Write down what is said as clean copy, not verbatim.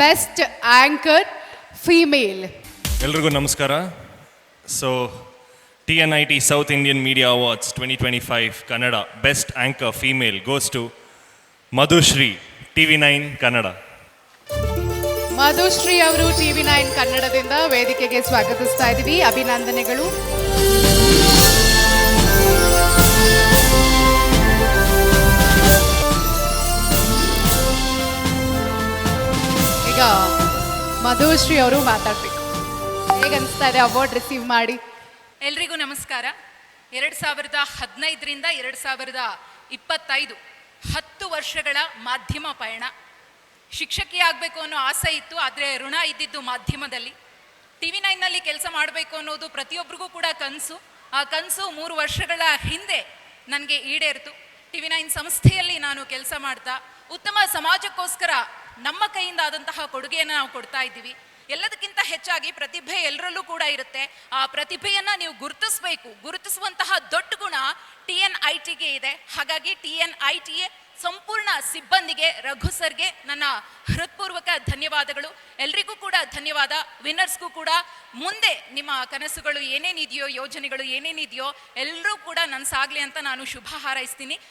Best anchor female. ಎಲ್ರಿಗೂ ನಮಸ್ಕಾರ. So TNIT South Indian Media Awards 2025 Kannada best anchor female goes to Madhushree, TV9 Kannada. Madhushree ಅವರು TV9 ಕನ್ನಡದಿಂದ ವೇದಿಕೆಗೆ ಸ್ವಾಗತಿಸ್ತಾ ಇದ್ದೀವಿ. ಅಭಿನಂದನೆಗಳು. ಈಗ ಮಧುಶ್ರೀ ಅವರು ಮಾತಾಡ್ಬೇಕು. ಹೇಗನ್ನಿಸ್ತಾ ಇದೆ ಅವಾರ್ಡ್ ರಿಸೀವ್ ಮಾಡಿ? ಎಲ್ರಿಗೂ ನಮಸ್ಕಾರ. 2015ರಿಂದ 2025 10 ವರ್ಷಗಳ ಮಾಧ್ಯಮ ಪಯಣ. ಶಿಕ್ಷಕಿ ಆಗಬೇಕು ಅನ್ನೋ ಆಸೆ ಇತ್ತು, ಆದರೆ ಋಣ ಇದ್ದಿದ್ದು ಮಾಧ್ಯಮದಲ್ಲಿ. TV9ನಲ್ಲಿ ಕೆಲಸ ಮಾಡಬೇಕು ಅನ್ನೋದು ಪ್ರತಿಯೊಬ್ಬರಿಗೂ ಕೂಡ ಕನಸು. ಆ ಕನಸು 3 ವರ್ಷಗಳ ಹಿಂದೆ ನನಗೆ ಈಡೇರಿತು. TV9 ಸಂಸ್ಥೆಯಲ್ಲಿ ನಾನು ಕೆಲಸ ಮಾಡ್ತಾ ಉತ್ತಮ ಸಮಾಜಕ್ಕೋಸ್ಕರ ನಮ್ಮ ಕೈಯಿಂದ ಆದಂತಹ ಕೊಡುಗೆಯನ್ನು ನಾವು ಕೊಡ್ತಾ ಇದ್ದೀವಿ. ಎಲ್ಲದಕ್ಕಿಂತ ಹೆಚ್ಚಾಗಿ ಪ್ರತಿಭೆ ಎಲ್ಲರಲ್ಲೂ ಕೂಡ ಇರುತ್ತೆ. ಆ ಪ್ರತಿಭೆಯನ್ನು ನೀವು ಗುರುತಿಸುವಂತಹ ದೊಡ್ಡ ಗುಣ TNITಗೆ ಇದೆ. ಹಾಗಾಗಿ TNIT ಸಂಪೂರ್ಣ ಸಿಬ್ಬಂದಿಗೆ, ರಘು ಸರ್ಗೆ ನನ್ನ ಹೃತ್ಪೂರ್ವಕ ಧನ್ಯವಾದಗಳು. ಎಲ್ರಿಗೂ ಕೂಡ ಧನ್ಯವಾದ. ವಿನ್ನರ್ಸ್ಗೂ ಕೂಡ ಮುಂದೆ ನಿಮ್ಮ ಕನಸುಗಳು ಏನೇನಿದೆಯೋ, ಯೋಜನೆಗಳು ಏನೇನಿದೆಯೋ ಎಲ್ಲರೂ ಕೂಡ ನನ್ಸಾಗಲಿ ಅಂತ ನಾನು ಶುಭ ಹಾರೈಸ್ತೀನಿ.